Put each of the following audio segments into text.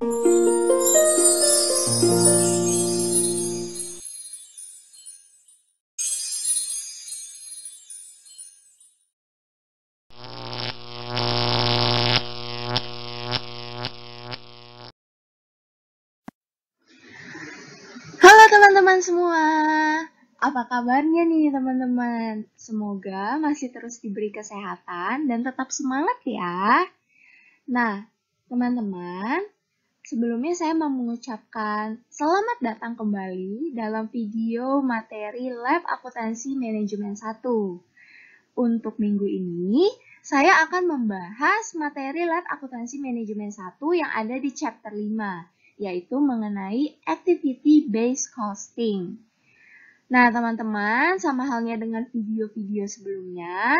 Halo teman-teman semua, apa kabarnya nih teman-teman? Semoga masih terus diberi kesehatan dan tetap semangat ya. Nah, teman-teman, sebelumnya saya mau mengucapkan selamat datang kembali dalam video materi Lab Akuntansi Manajemen 1. Untuk minggu ini, saya akan membahas materi Lab Akuntansi Manajemen 1 yang ada di chapter 5. Yaitu mengenai Activity Based Costing. Nah, teman-teman, sama halnya dengan video-video sebelumnya,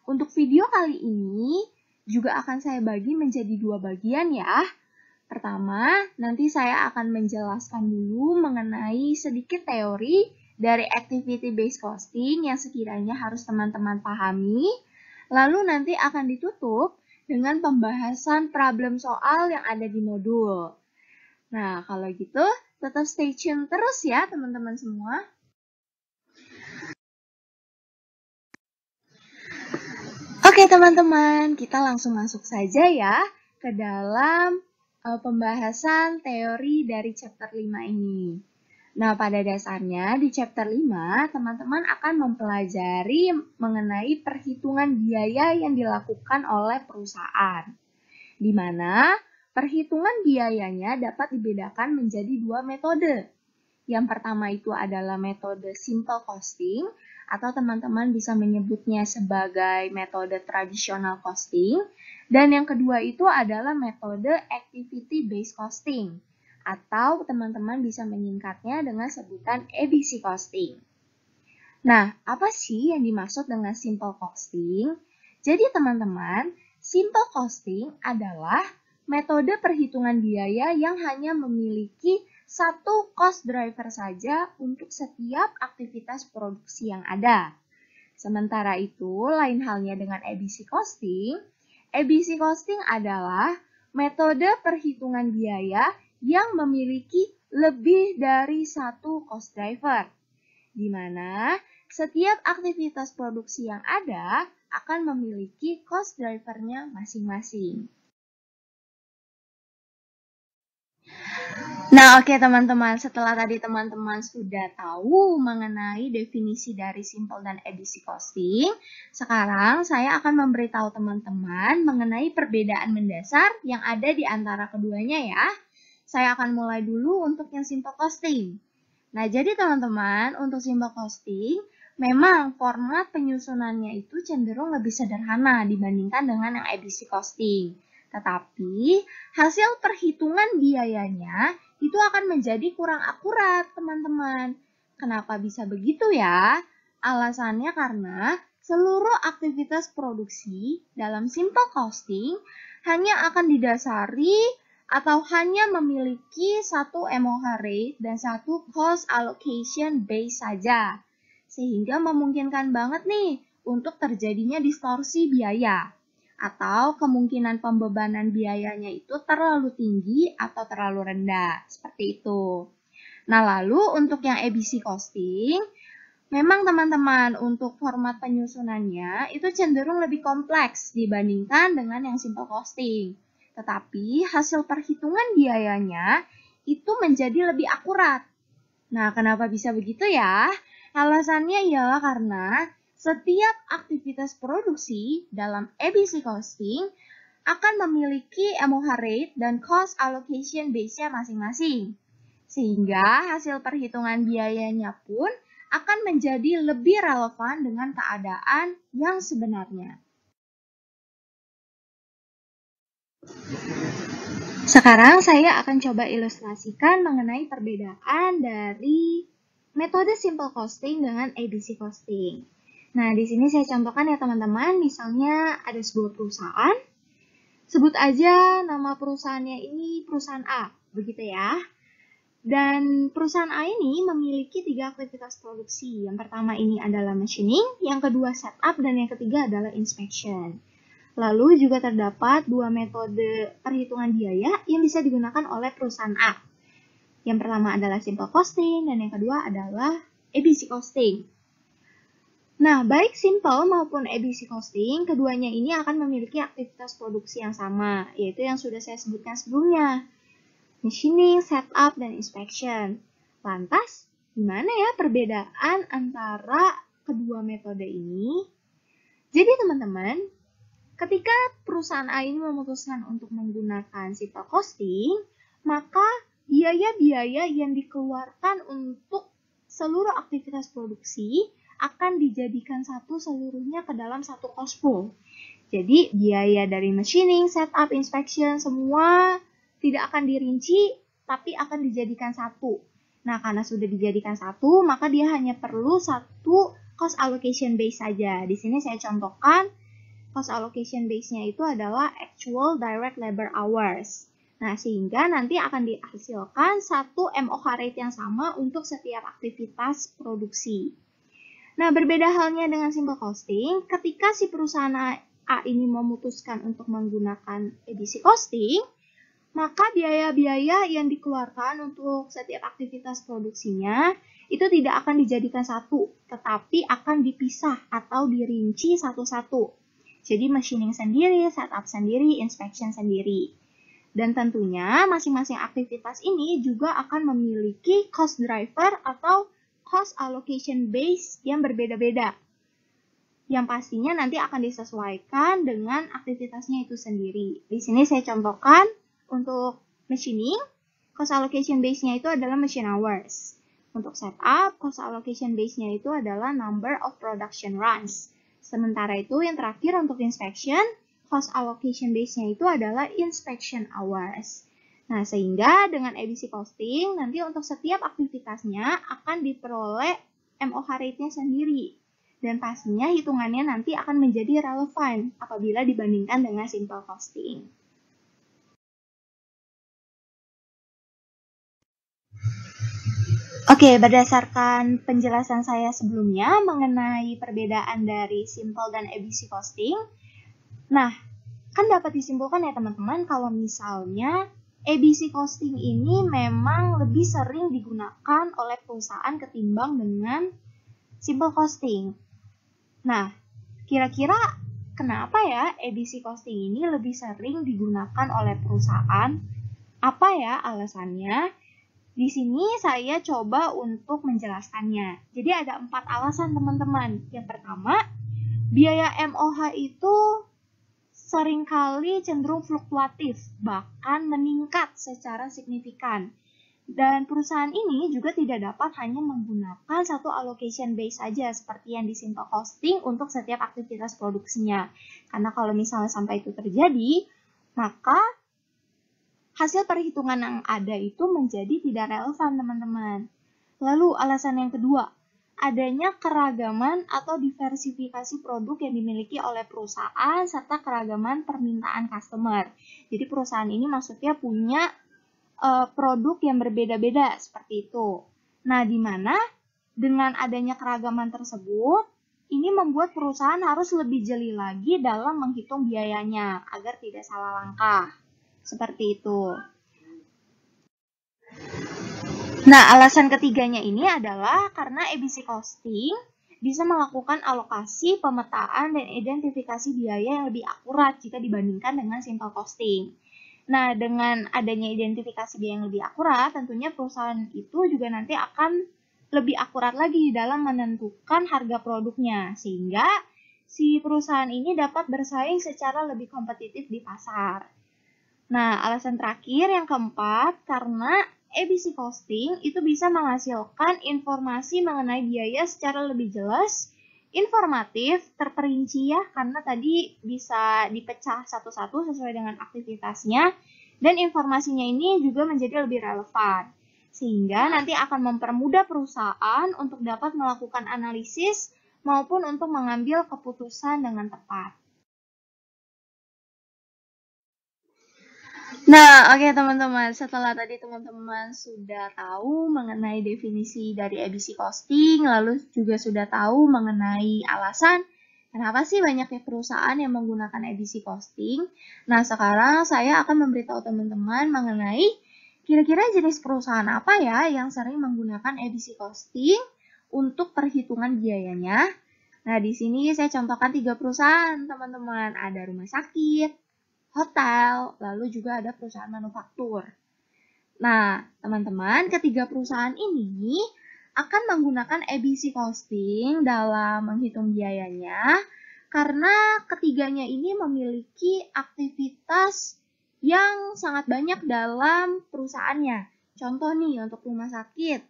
untuk video kali ini juga akan saya bagi menjadi 2 bagian ya. Pertama, nanti saya akan menjelaskan dulu mengenai sedikit teori dari Activity Based Costing yang sekiranya harus teman-teman pahami, lalu nanti akan ditutup dengan pembahasan problem soal yang ada di modul. Nah, kalau gitu, tetap stay tune terus ya teman-teman semua. Oke teman-teman, kita langsung masuk saja ya ke dalam pembahasan teori dari chapter 5 ini. Nah, pada dasarnya di chapter 5, teman-teman akan mempelajari mengenai perhitungan biaya yang dilakukan oleh perusahaan. Di mana perhitungan biayanya dapat dibedakan menjadi 2 metode. Yang pertama itu adalah metode simple costing, atau teman-teman bisa menyebutnya sebagai metode tradisional costing. Dan yang kedua itu adalah metode activity based costing, atau teman-teman bisa menyingkatnya dengan sebutan ABC costing. Nah, apa sih yang dimaksud dengan simple costing? Jadi teman-teman, simple costing adalah metode perhitungan biaya yang hanya memiliki satu cost driver saja untuk setiap aktivitas produksi yang ada. Sementara itu, lain halnya dengan ABC costing. ABC costing adalah metode perhitungan biaya yang memiliki lebih dari satu cost driver, di mana setiap aktivitas produksi yang ada akan memiliki cost driver-nya masing-masing. Nah, oke teman-teman, setelah tadi teman-teman sudah tahu mengenai definisi dari simple dan ABC costing, sekarang saya akan memberitahu teman-teman mengenai perbedaan mendasar yang ada di antara keduanya ya. Saya akan mulai dulu untuk yang simple costing. Nah, jadi teman-teman, untuk simple costing, memang format penyusunannya itu cenderung lebih sederhana dibandingkan dengan yang ABC costing. Tetapi, hasil perhitungan biayanya itu akan menjadi kurang akurat, teman-teman. Kenapa bisa begitu ya? Alasannya karena seluruh aktivitas produksi dalam simple costing hanya akan didasari atau hanya memiliki satu MOH rate dan satu cost allocation base saja. Sehingga memungkinkan banget nih untuk terjadinya distorsi biaya atau kemungkinan pembebanan biayanya itu terlalu tinggi atau terlalu rendah, seperti itu. Nah, lalu untuk yang ABC costing, memang teman-teman untuk format penyusunannya itu cenderung lebih kompleks dibandingkan dengan yang simple costing. Tetapi hasil perhitungan biayanya itu menjadi lebih akurat. Nah, kenapa bisa begitu ya? Alasannya ialah karena setiap aktivitas produksi dalam ABC costing akan memiliki MOH rate dan cost allocation base-nya masing-masing. Sehingga hasil perhitungan biayanya pun akan menjadi lebih relevan dengan keadaan yang sebenarnya. Sekarang saya akan coba ilustrasikan mengenai perbedaan dari metode simple costing dengan ABC costing. Nah, di sini saya contohkan ya teman-teman, misalnya ada sebuah perusahaan. Sebut aja nama perusahaannya ini perusahaan A, begitu ya. Dan perusahaan A ini memiliki 3 aktivitas produksi. Yang pertama ini adalah machining, yang kedua setup, dan yang ketiga adalah inspection. Lalu juga terdapat dua metode perhitungan biaya yang bisa digunakan oleh perusahaan A. Yang pertama adalah simple costing dan yang kedua adalah ABC costing. Nah, baik simple maupun ABC costing, keduanya ini akan memiliki aktivitas produksi yang sama, yaitu yang sudah saya sebutkan sebelumnya. Machining, setup, dan inspection. Lantas, gimana ya perbedaan antara kedua metode ini? Jadi teman-teman, ketika perusahaan A ini memutuskan untuk menggunakan simple costing, maka biaya-biaya yang dikeluarkan untuk seluruh aktivitas produksi akan dijadikan satu seluruhnya ke dalam satu cost pool. Jadi biaya dari machining, setup, inspection, semua tidak akan dirinci, tapi akan dijadikan satu. Nah, karena sudah dijadikan satu, maka dia hanya perlu satu cost allocation base saja. Di sini saya contohkan, cost allocation base-nya itu adalah actual direct labor hours. Nah, sehingga nanti akan dihasilkan satu MOH rate yang sama untuk setiap aktivitas produksi. Nah, berbeda halnya dengan simple costing, ketika si perusahaan A ini memutuskan untuk menggunakan ABC costing, maka biaya-biaya yang dikeluarkan untuk setiap aktivitas produksinya itu tidak akan dijadikan satu, tetapi akan dipisah atau dirinci satu-satu. Jadi machining sendiri, setup sendiri, inspection sendiri. Dan tentunya masing-masing aktivitas ini juga akan memiliki cost driver atau cost allocation base yang berbeda-beda. Yang pastinya nanti akan disesuaikan dengan aktivitasnya itu sendiri. Di sini saya contohkan untuk machining, cost allocation base-nya itu adalah machine hours. Untuk setup, cost allocation base-nya itu adalah number of production runs. Sementara itu yang terakhir untuk inspection, cost allocation base-nya itu adalah inspection hours. Nah, sehingga dengan ABC costing, nanti untuk setiap aktivitasnya akan diperoleh MOH rate-nya sendiri. Dan pastinya hitungannya nanti akan menjadi relevan apabila dibandingkan dengan simple costing. Oke, berdasarkan penjelasan saya sebelumnya mengenai perbedaan dari simple dan ABC costing, nah, kan dapat disimpulkan ya teman-teman kalau misalnya ABC costing ini memang lebih sering digunakan oleh perusahaan ketimbang dengan simple costing. Nah, kira-kira kenapa ya ABC costing ini lebih sering digunakan oleh perusahaan? Apa ya alasannya? Di sini saya coba untuk menjelaskannya. Jadi ada 4 alasan teman-teman. Yang pertama, biaya MOH itu seringkali cenderung fluktuatif, bahkan meningkat secara signifikan. Dan perusahaan ini juga tidak dapat hanya menggunakan satu allocation base saja seperti yang di simple costing untuk setiap aktivitas produksinya. Karena kalau misalnya sampai itu terjadi, maka hasil perhitungan yang ada itu menjadi tidak relevan, teman-teman. Lalu alasan yang kedua, adanya keragaman atau diversifikasi produk yang dimiliki oleh perusahaan serta keragaman permintaan customer. Jadi perusahaan ini maksudnya punya produk yang berbeda-beda seperti itu. Nah, di mana dengan adanya keragaman tersebut, ini membuat perusahaan harus lebih jeli lagi dalam menghitung biayanya agar tidak salah langkah. Seperti itu. Nah, alasan ketiganya ini adalah karena ABC costing bisa melakukan alokasi, pemetaan, dan identifikasi biaya yang lebih akurat jika dibandingkan dengan simple costing. Nah, dengan adanya identifikasi biaya yang lebih akurat, tentunya perusahaan itu juga nanti akan lebih akurat lagi dalam menentukan harga produknya, sehingga si perusahaan ini dapat bersaing secara lebih kompetitif di pasar. Nah, alasan terakhir yang keempat, karena ABC costing itu bisa menghasilkan informasi mengenai biaya secara lebih jelas, informatif, terperinci ya, karena tadi bisa dipecah satu-satu sesuai dengan aktivitasnya, dan informasinya ini juga menjadi lebih relevan. Sehingga nanti akan mempermudah perusahaan untuk dapat melakukan analisis maupun untuk mengambil keputusan dengan tepat. Nah, oke teman-teman, setelah tadi teman-teman sudah tahu mengenai definisi dari ABC costing, lalu juga sudah tahu mengenai alasan Kenapa sih banyaknya perusahaan yang menggunakan ABC costing? Nah, sekarang saya akan memberitahu teman-teman mengenai kira-kira jenis perusahaan apa ya yang sering menggunakan ABC costing untuk perhitungan biayanya. Nah, di sini saya contohkan 3 perusahaan, teman-teman. Ada rumah sakit, hotel, lalu juga ada perusahaan manufaktur. Nah, teman-teman, ketiga perusahaan ini akan menggunakan ABC costing dalam menghitung biayanya karena ketiganya ini memiliki aktivitas yang sangat banyak dalam perusahaannya. Contoh nih, untuk rumah sakit,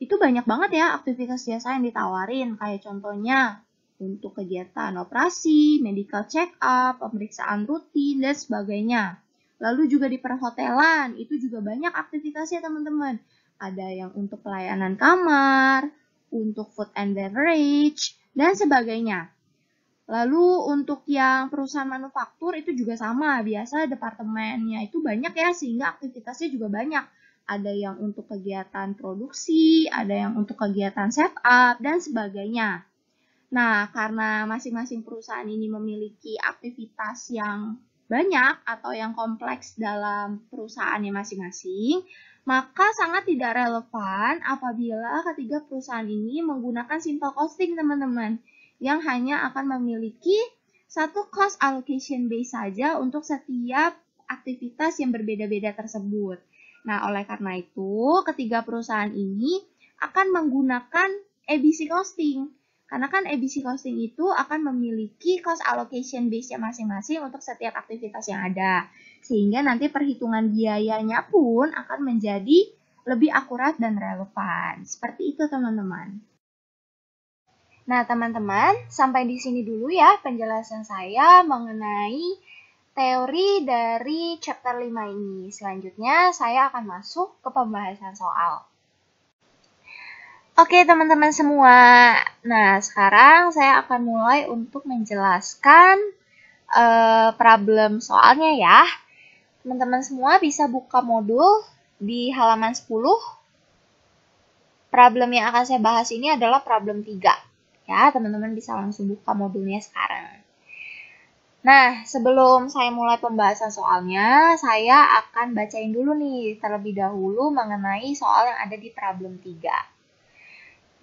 itu banyak banget ya aktivitas jasa yang ditawarin, kayak contohnya untuk kegiatan operasi, medical check-up, pemeriksaan rutin, dan sebagainya. Lalu juga di perhotelan, itu juga banyak aktivitasnya teman-teman. Ada yang untuk pelayanan kamar, untuk food and beverage, dan sebagainya. Lalu untuk yang perusahaan manufaktur itu juga sama, biasa departemennya itu banyak ya, sehingga aktivitasnya juga banyak. Ada yang untuk kegiatan produksi, ada yang untuk kegiatan setup, dan sebagainya. Nah, karena masing-masing perusahaan ini memiliki aktivitas yang banyak atau yang kompleks dalam perusahaannya masing-masing, maka sangat tidak relevan apabila ketiga perusahaan ini menggunakan simple costing, teman-teman, yang hanya akan memiliki satu cost allocation base saja untuk setiap aktivitas yang berbeda-beda tersebut. Nah, oleh karena itu, ketiga perusahaan ini akan menggunakan ABC costing. Karena kan ABC costing itu akan memiliki cost allocation base-nya masing-masing untuk setiap aktivitas yang ada. Sehingga nanti perhitungan biayanya pun akan menjadi lebih akurat dan relevan. Seperti itu, teman-teman. Nah, teman-teman, sampai di sini dulu ya penjelasan saya mengenai teori dari chapter 5 ini. Selanjutnya, saya akan masuk ke pembahasan soal. Oke, teman-teman semua. Nah, sekarang saya akan mulai untuk menjelaskan problem soalnya ya. Teman-teman semua bisa buka modul di halaman 10. Problem yang akan saya bahas ini adalah problem 3. Ya, teman-teman bisa langsung buka modulnya sekarang. Nah, sebelum saya mulai pembahasan soalnya, saya akan bacain dulu nih terlebih dahulu mengenai soal yang ada di problem 3.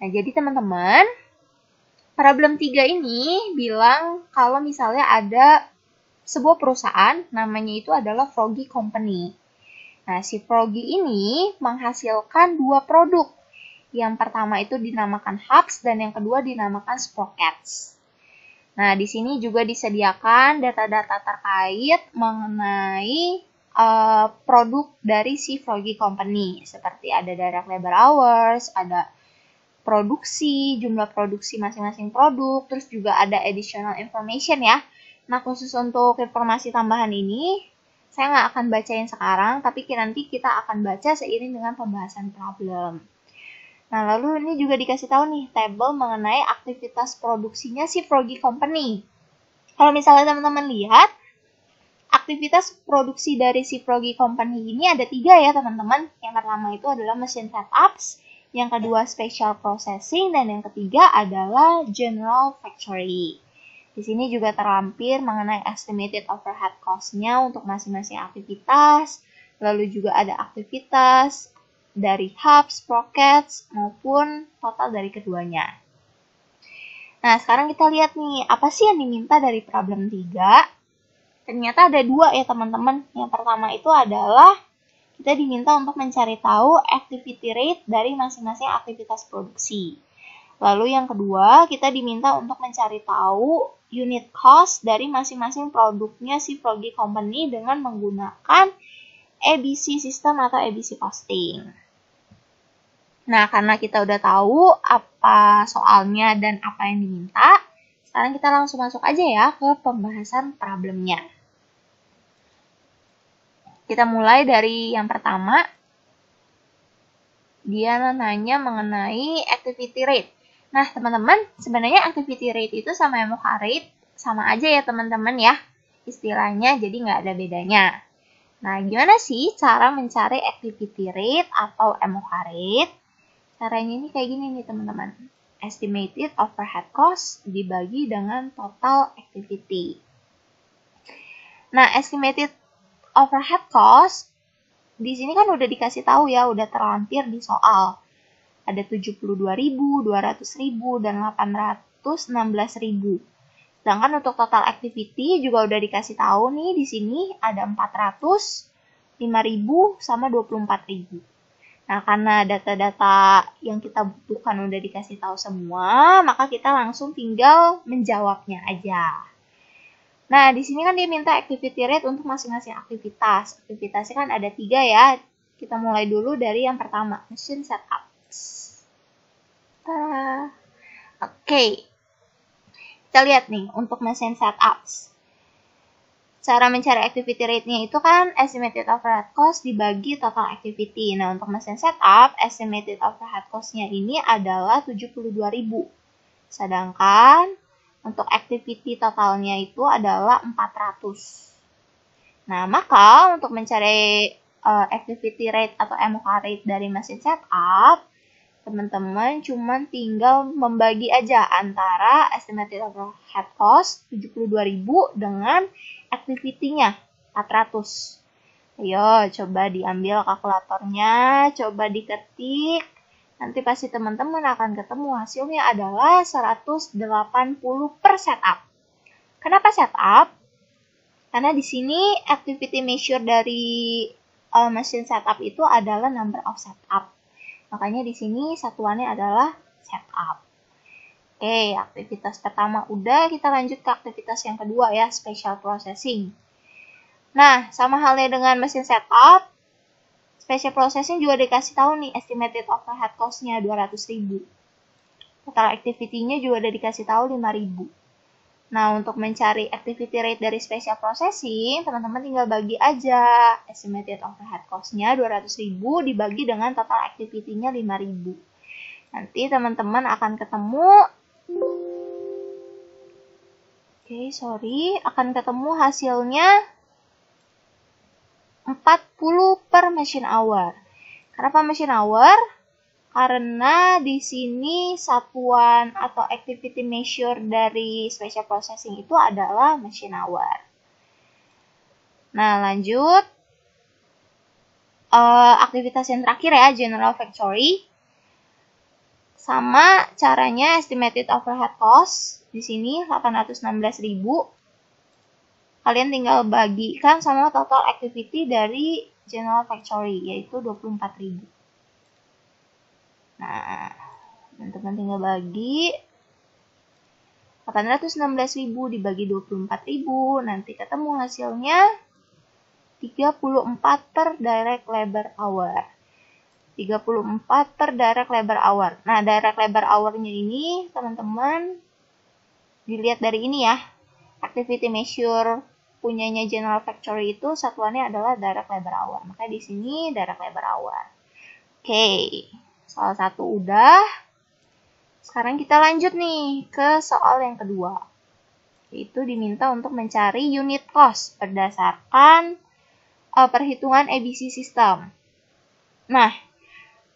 Nah, jadi teman-teman, problem 3 ini bilang kalau misalnya ada sebuah perusahaan, namanya itu adalah Froggy Company. Nah, si Froggy ini menghasilkan 2 produk. Yang pertama itu dinamakan hubs dan yang kedua dinamakan sprockets. Nah, di sini juga disediakan data-data terkait mengenai produk dari si Froggy Company. Seperti ada direct labor hours, ada produksi, jumlah produksi masing-masing produk, terus juga ada additional information ya. Nah, khusus untuk informasi tambahan ini, saya nggak akan bacain sekarang, tapi nanti kita akan baca seiring dengan pembahasan problem. Nah, lalu ini juga dikasih tahu nih, tabel mengenai aktivitas produksinya si Froggy Company. Kalau misalnya teman-teman lihat, aktivitas produksi dari si Froggy Company ini ada 3 ya teman-teman. Yang pertama itu adalah machine setups, yang kedua special processing, dan yang ketiga adalah general factory. Di sini juga terlampir mengenai estimated overhead cost-nya untuk masing-masing aktivitas, lalu juga ada aktivitas dari hubs, sprockets, maupun total dari keduanya. Nah, sekarang kita lihat nih, apa sih yang diminta dari problem 3? Ternyata ada 2 ya teman-teman. Yang pertama itu adalah kita diminta untuk mencari tahu activity rate dari masing-masing aktivitas produksi. Lalu yang kedua, kita diminta untuk mencari tahu unit cost dari masing-masing produknya si Froggy Company dengan menggunakan ABC system atau ABC costing. Nah, karena kita udah tahu apa soalnya dan apa yang diminta, sekarang kita langsung masuk aja ya ke pembahasan problemnya. Kita mulai dari yang pertama. Dia nanya mengenai activity rate. Nah, teman-teman, sebenarnya activity rate itu sama MOH rate sama aja ya teman-teman ya. Istilahnya jadi nggak ada bedanya. Nah, gimana sih cara mencari activity rate atau MOH rate? Caranya ini kayak gini nih teman-teman. estimated overhead cost dibagi dengan total activity. Nah, estimated overhead cost di sini kan udah dikasih tahu ya, udah terlampir di soal. Ada 72.000, 200.000, dan 816.000. Sedangkan untuk total activity juga udah dikasih tahu nih, di sini ada 400, 5.000, sama 24.000. Nah, karena data-data yang kita butuhkan udah dikasih tahu semua, maka kita langsung tinggal menjawabnya aja. Nah, di sini kan dia minta activity rate untuk masing-masing aktivitas. Aktivitasnya kan ada 3 ya. Kita mulai dulu dari yang pertama, machine setup. Oke. Kita lihat nih untuk machine setups. Cara mencari activity rate-nya itu kan estimated overhead cost dibagi total activity. Nah, untuk machine setup, estimated overhead cost-nya ini adalah 72.000. Sedangkan untuk activity totalnya itu adalah 400. Nah, maka untuk mencari activity rate atau MOK rate dari machine setup, teman-teman cuma tinggal membagi aja antara estimated overhead cost 72.000 dengan activity-nya 400. Ayo, coba diambil kalkulatornya, coba diketik. Nanti pasti teman-teman akan ketemu hasilnya adalah 180 per setup. Kenapa setup? Karena di sini activity measure dari machine setup itu adalah number of setup. Makanya di sini satuannya adalah setup. Oke, aktivitas pertama udah, kita lanjut ke aktivitas yang kedua ya, special processing. Nah, sama halnya dengan mesin setup, special processing juga dikasih tahu nih estimated overhead cost-nya 200.000. Total activity-nya juga udah dikasih tahu 5.000. Nah, untuk mencari activity rate dari special processing, teman-teman tinggal bagi aja estimated overhead cost-nya 200.000 dibagi dengan total activity-nya 5.000. Nanti teman-teman akan ketemu akan ketemu hasilnya 40 per machine hour. Kenapa machine hour? Karena di sini satuan atau activity measure dari special processing itu adalah machine hour. Nah, lanjut. Aktivitas yang terakhir ya, general factory. Sama caranya estimated overhead cost. Di sini 816.000. Kalian tinggal bagikan sama total activity dari general factory, yaitu 24.000. Nah, teman-teman tinggal bagi 816.000 dibagi 24.000, nanti ketemu hasilnya 34 per direct labor hour. 34 per direct labor hour. Nah, direct labor hour-nya ini, teman-teman, dilihat dari ini ya. Activity measure punyanya general factory itu satuannya adalah direct labor hour. Maka di sini direct labor hour. Oke. Soal 1 udah. Sekarang kita lanjut nih ke soal yang kedua. Yaitu diminta untuk mencari unit cost berdasarkan perhitungan ABC system. Nah,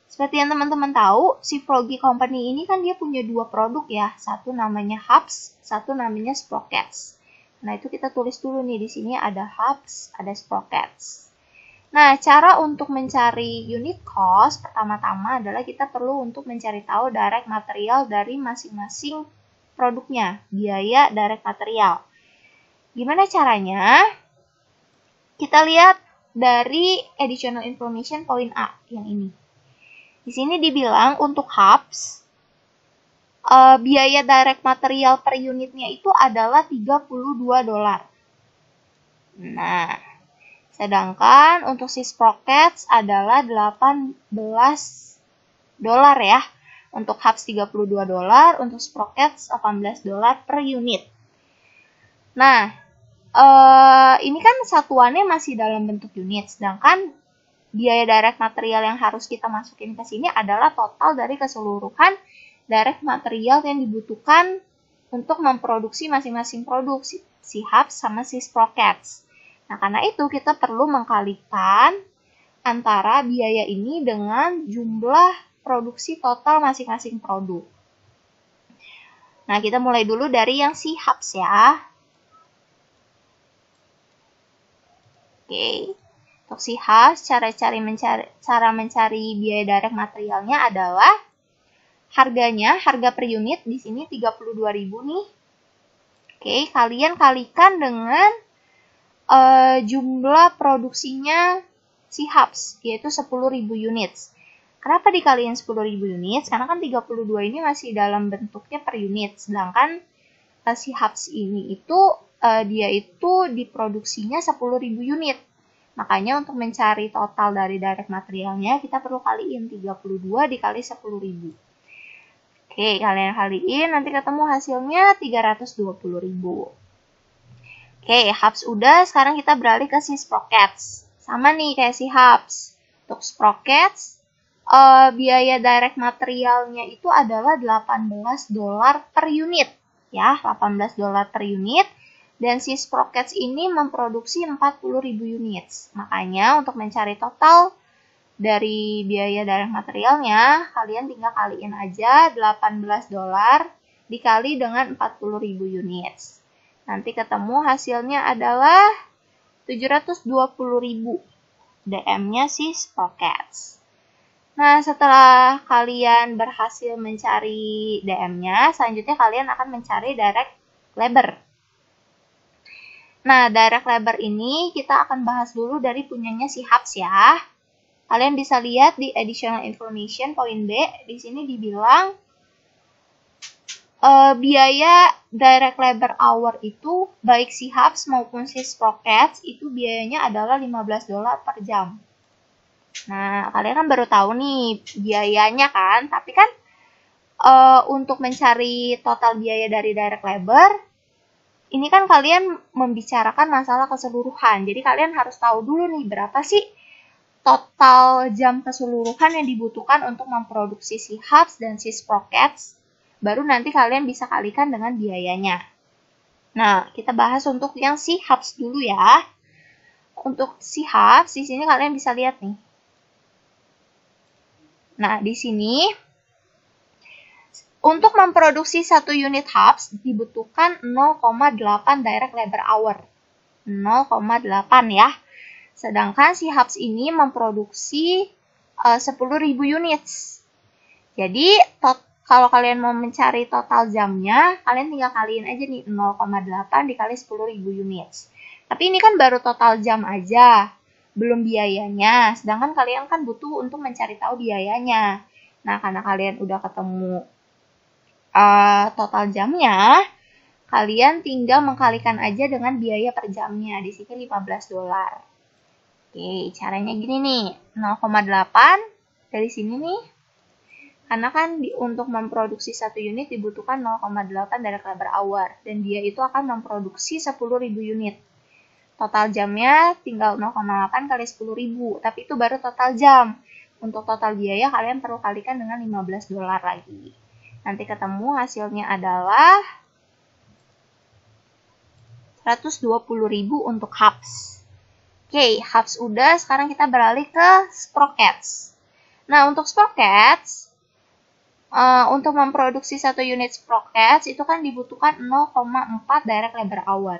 seperti yang teman-teman tahu, si Froggy Company ini kan dia punya 2 produk ya. Satu namanya hubs, satu namanya sprockets. Nah, itu kita tulis dulu nih. Di sini ada hubs, ada sprockets. Nah, cara untuk mencari unit cost pertama-tama adalah kita perlu untuk mencari tahu direct material dari masing-masing produknya, biaya direct material. Gimana caranya? Kita lihat dari additional information point A yang ini. Di sini dibilang untuk hubs, biaya direct material per unitnya itu adalah $32. Nah, sedangkan untuk si sprockets adalah $18 ya. Untuk hubs $32, untuk sprockets $18 per unit. Nah, ini kan satuannya masih dalam bentuk unit, sedangkan biaya direct material yang harus kita masukin ke sini adalah total dari keseluruhan direct material yang dibutuhkan untuk memproduksi masing-masing produk, si hubs sama si sprockets. Nah, karena itu kita perlu mengkalikan antara biaya ini dengan jumlah produksi total masing-masing produk. Nah, kita mulai dulu dari yang si HAPS ya. Oke. Untuk si HAPS, cara mencari biaya direct materialnya adalah harga per unit di sini 32.000 nih. Oke, kalian kalikan dengan jumlah produksinya si HAPS, yaitu 10.000 unit. Kenapa dikaliin 10.000 unit? Karena kan 32 ini masih dalam bentuknya per unit, sedangkan si HAPS ini itu dia itu diproduksinya 10.000 unit. Makanya untuk mencari total dari direct materialnya, kita perlu kaliin 32 dikali 10.000. Oke, kalian kaliin, nanti ketemu hasilnya 320.000. Oke, HAPS udah, sekarang kita beralih ke si sprockets. Sama nih kayak si HAPS. Untuk sprockets, biaya direct materialnya itu adalah $18 per unit. Ya, $18 per unit. Dan si sprockets ini memproduksi 40.000 unit. Makanya untuk mencari total dari biaya direct materialnya, kalian tinggal kaliin aja $18 dikali dengan 40.000 unit. Nanti ketemu hasilnya adalah 720.000 DM-nya si sprockets. Nah, setelah kalian berhasil mencari DM-nya, selanjutnya kalian akan mencari direct labor. Nah, direct labor ini kita akan bahas dulu dari punyanya si HAPS ya. Kalian bisa lihat di additional information poin B, di sini dibilang biaya direct labor hour itu baik si HAPS maupun si sprockets itu biayanya adalah $15 per jam. Nah, kalian kan baru tahu nih biayanya kan, tapi kan untuk mencari total biaya dari direct labor, ini kan kalian membicarakan masalah keseluruhan. Jadi kalian harus tahu dulu nih berapa sih total jam keseluruhan yang dibutuhkan untuk memproduksi si HAPS dan si sprockets. Baru nanti kalian bisa kalikan dengan biayanya. Nah, kita bahas untuk yang si HAPS dulu ya. Untuk si HAPS, di sini kalian bisa lihat nih. Nah, di sini untuk memproduksi 1 unit HAPS dibutuhkan 0,8 direct labor hour. 0,8 ya. Sedangkan si HAPS ini memproduksi 10.000 unit. Jadi, kalau kalian mau mencari total jamnya, kalian tinggal kaliin aja nih 0,8 dikali 10.000 unit. Tapi ini kan baru total jam aja, belum biayanya. Sedangkan kalian kan butuh untuk mencari tahu biayanya. Nah, karena kalian udah ketemu total jamnya, kalian tinggal mengkalikan aja dengan biaya per jamnya. Di sini $15. Oke, caranya gini nih, 0,8 dari sini nih. Karena kan untuk memproduksi 1 unit dibutuhkan 0,8 direct labor hour. Dan dia itu akan memproduksi 10.000 unit. Total jamnya tinggal 0,8 kali 10.000. Tapi itu baru total jam. Untuk total biaya kalian perlu kalikan dengan $15 lagi. Nanti ketemu hasilnya adalah 120.000 untuk HAPS. Oke, HAPS udah. Sekarang kita beralih ke sprockets. Nah, untuk sprockets, untuk memproduksi 1 unit sprockets itu kan dibutuhkan 0,4 direct labor hour.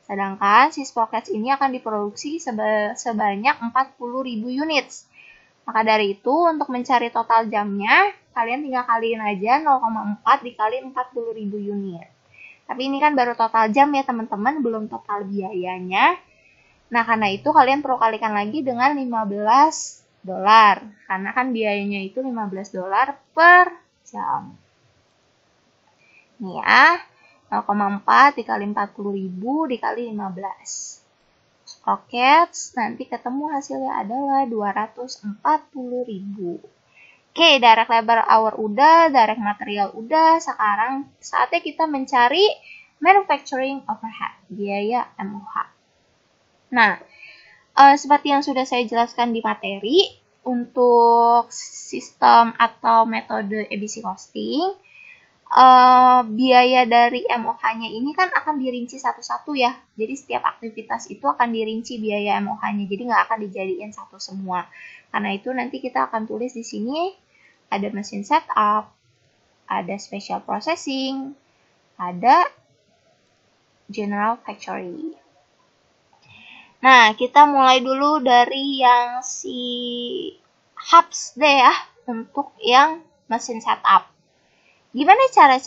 Sedangkan si sprockets ini akan diproduksi sebanyak 40.000 unit. Maka dari itu, untuk mencari total jamnya, kalian tinggal kaliin aja 0,4 dikali 40.000 unit. Tapi ini kan baru total jam ya teman-teman, belum total biayanya. Nah, karena itu kalian perlu kalikan lagi dengan $15. Karena kan biayanya itu $15 per jam. Nih ya, 0,4 dikali 40.000 dikali 15. Sprockets, nanti ketemu hasilnya adalah 240.000. Oke, direct labor hour udah, direct material udah. Sekarang saatnya kita mencari manufacturing overhead, biaya MOH. Nah, seperti yang sudah saya jelaskan di materi, untuk sistem atau metode ABC costing, biaya dari MOH-nya ini kan akan dirinci satu-satu ya. Jadi setiap aktivitas itu akan dirinci biaya MOH-nya, jadi nggak akan dijadiin satu semua. Karena itu nanti kita akan tulis di sini ada mesin setup, ada special processing, pada general factory. Nah, kita mulai dulu dari yang si HAPS deh ya, untuk yang mesin setup. Gimana cara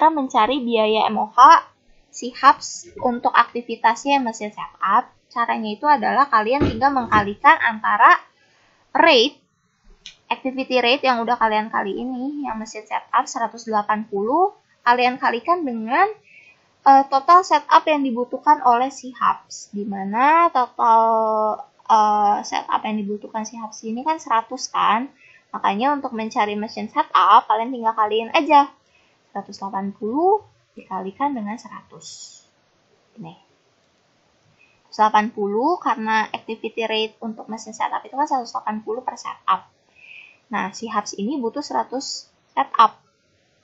mencari biaya MOH si HAPS untuk aktivitasnya mesin setup? Caranya itu adalah kalian tinggal mengkalikan antara rate, activity rate yang udah kalian kali ini, yang mesin setup 180, kalian kalikan dengan total setup yang dibutuhkan oleh si HAPS. Dimana total setup yang dibutuhkan si HAPS ini kan 100 kan. Makanya untuk mencari mesin setup, kalian tinggal kaliin aja. 180 dikalikan dengan 100. Ini. 180 karena activity rate untuk mesin setup itu kan 180 per setup. Nah, si HAPS ini butuh 100 setup.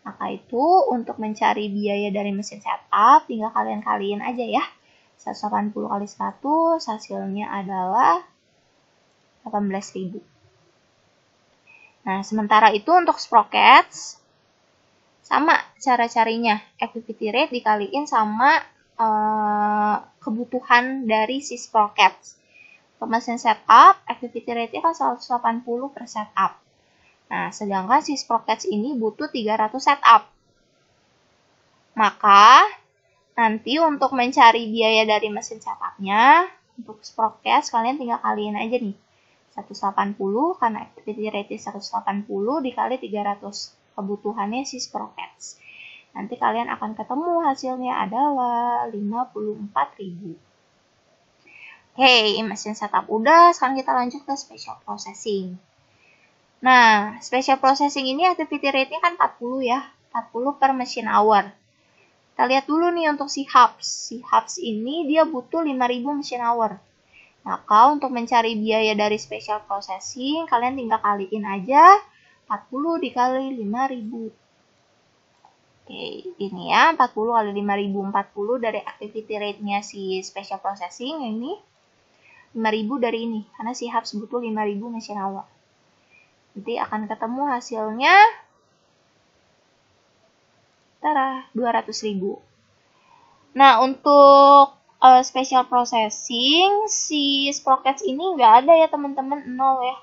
Maka itu untuk mencari biaya dari mesin setup, tinggal kalian kaliin aja ya. 180 kali 100, hasilnya adalah 18.000. Nah, sementara itu untuk sprockets, sama cara carinya. Activity rate dikaliin sama kebutuhan dari si sprockets. Untuk mesin setup, activity rate-nya kan 180 per setup. Nah, sedangkan si sprockets ini butuh 300 setup. Maka, nanti untuk mencari biaya dari mesin setupnya, untuk sprockets kalian tinggal kaliin aja nih. 180 karena activity rate 180 dikali 300. Kebutuhannya si sprockets. Nanti kalian akan ketemu hasilnya adalah 54.000. Oke, mesin setup udah, sekarang kita lanjut ke special processing. Nah, special processing ini activity rate-nya kan 40 ya, 40 per machine hour. Kita lihat dulu nih untuk si HAPS. Si HAPS ini dia butuh 5.000 machine hour. Maka untuk mencari biaya dari special processing, kalian tinggal kaliin aja 40 dikali 5.000. Oke, ini ya, 40 kali 5.000, 40 dari activity rate-nya si special processing ini. 5.000 dari ini, karena si HAPS butuh 5.000 machine hour. Nanti akan ketemu hasilnya 200.000. Nah, untuk special processing, si sprockets ini nggak ada ya teman-teman, 0 ya.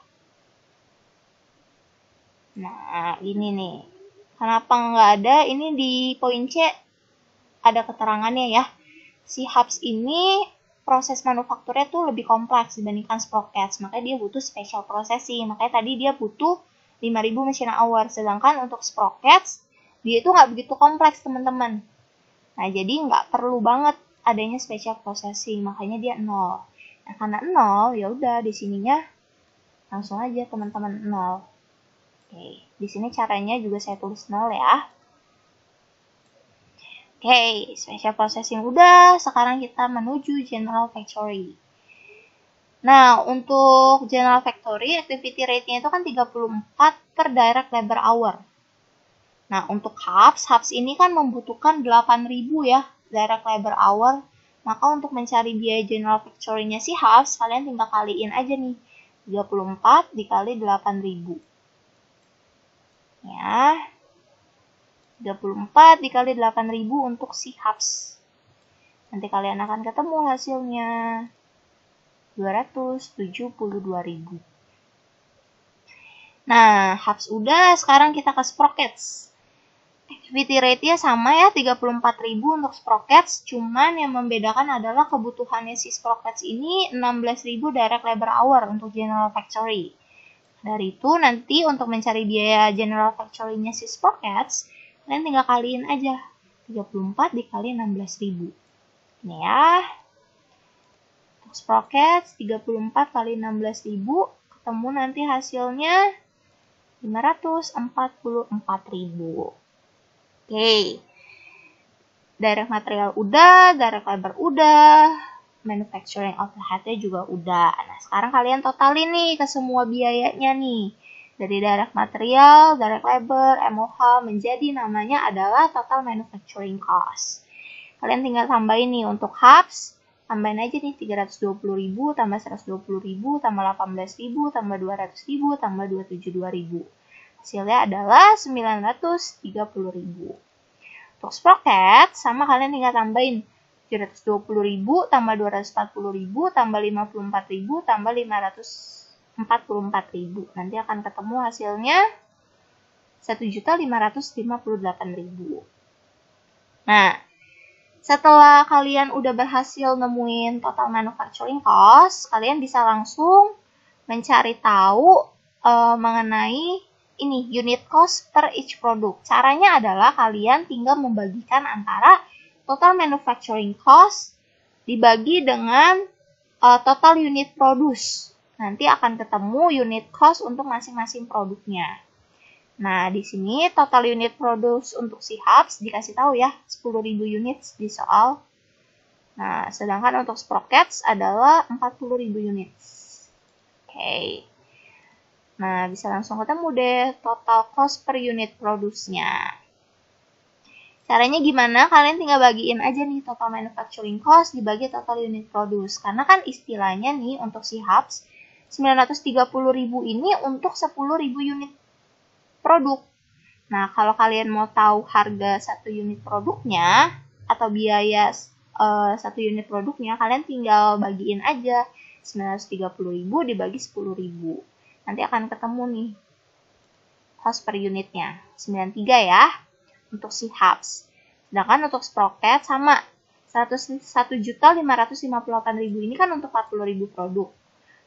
Nah, ini nih. Kenapa nggak ada? Ini di poin C ada keterangannya ya. Si HAPS ini proses manufakturnya tuh lebih kompleks dibandingkan sprockets. Makanya dia butuh special processing. Makanya tadi dia butuh 5.000 machine hour. Sedangkan untuk sprockets, dia itu nggak begitu kompleks teman-teman. Nah, jadi nggak perlu banget adanya special processing. Makanya dia 0. Nah, karena 0, ya udah di sininya langsung aja teman-teman 0. Oke, di sini caranya juga saya tulis 0 ya. Oke, special processing udah, sekarang kita menuju general factory. Nah, untuk general factory, activity rate-nya itu kan 34 per direct labor hour. Nah, untuk HAPS ini kan membutuhkan 8.000 ya, direct labor hour. Maka untuk mencari biaya general factory-nya si HAPS, kalian tinggal kaliin aja nih. 34 dikali 8.000. Ya, 34 dikali 8.000 untuk si HAPS. Nanti kalian akan ketemu hasilnya 272.000. Nah, HAPS udah, sekarang kita ke sprockets. Activity rate-nya sama ya, 34.000 untuk sprockets, cuman yang membedakan adalah kebutuhannya si sprockets ini 16.000 direct labor hour untuk general factory. Dari itu nanti untuk mencari biaya general factory-nya si sprockets, kalian tinggal kaliin aja 34 dikali 16.000. Ini ya. Untuk sprockets 34 kali 16.000, ketemu nanti hasilnya 544.000. Oke. Direct material udah, direct labor udah, manufacturing overhead-nya juga udah. Nah, sekarang kalian totalin nih ke semua biayanya nih. Dari direct material, direct labor, MOH menjadi namanya adalah total manufacturing cost. Kalian tinggal tambahin nih untuk HAPS, tambahin aja nih 320.000 tambah 120.000 tambah 18.000 tambah 200.000 tambah 272.000. Hasilnya adalah 930.000. Untuk sprocket, sama kalian tinggal tambahin 720.000 tambah 240.000 tambah 54.000 tambah 544.000. Nanti akan ketemu hasilnya 1.558.000. Nah, setelah kalian udah berhasil nemuin total manufacturing cost, kalian bisa langsung mencari tahu mengenai ini unit cost per each product. Caranya adalah kalian tinggal membagikan antara total manufacturing cost dibagi dengan total unit produce. Nanti akan ketemu unit cost untuk masing-masing produknya. Nah, di sini total unit produce untuk si hubs dikasih tahu ya, 10.000 units di soal. Nah, sedangkan untuk sprockets adalah 40.000 units. Oke. Nah, bisa langsung ketemu deh total cost per unit produce-nya. Caranya gimana? Kalian tinggal bagiin aja nih total manufacturing cost dibagi total unit produce. Karena kan istilahnya nih untuk si hubs, 930.000 ini untuk 10.000 unit produk. Nah, kalau kalian mau tahu harga satu unit produknya atau biaya satu unit produknya, kalian tinggal bagiin aja 930.000 dibagi 10.000. Nanti akan ketemu nih cost per unitnya 93 ya untuk si hubs. Sedangkan untuk sprocket sama 1.558.000 ini kan untuk 40.000 produk.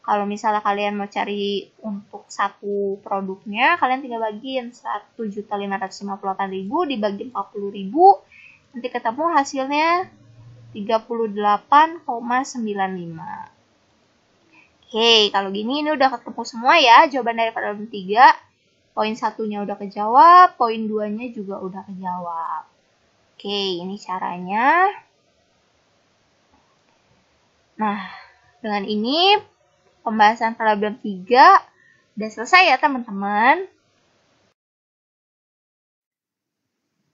Kalau misalnya kalian mau cari untuk satu produknya, kalian tinggal bagiin 1.558.000 dibagi 40.000, nanti ketemu hasilnya 38,95. Oke, kalau gini ini udah ketemu semua ya jawaban dari problem 3. Poin 1-nya udah kejawab, poin 2-nya juga udah kejawab. Oke, ini caranya. Nah, dengan ini pembahasan problem 3 udah selesai ya teman-teman.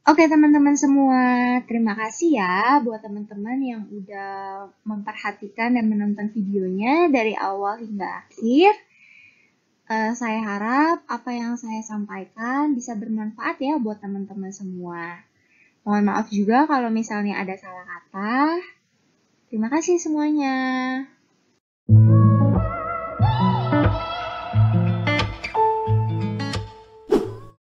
Oke teman-teman semua, terima kasih ya buat teman-teman yang udah memperhatikan dan menonton videonya dari awal hingga akhir. Saya harap apa yang saya sampaikan bisa bermanfaat ya buat teman-teman semua. Mohon maaf juga kalau misalnya ada salah kata. Terima kasih semuanya.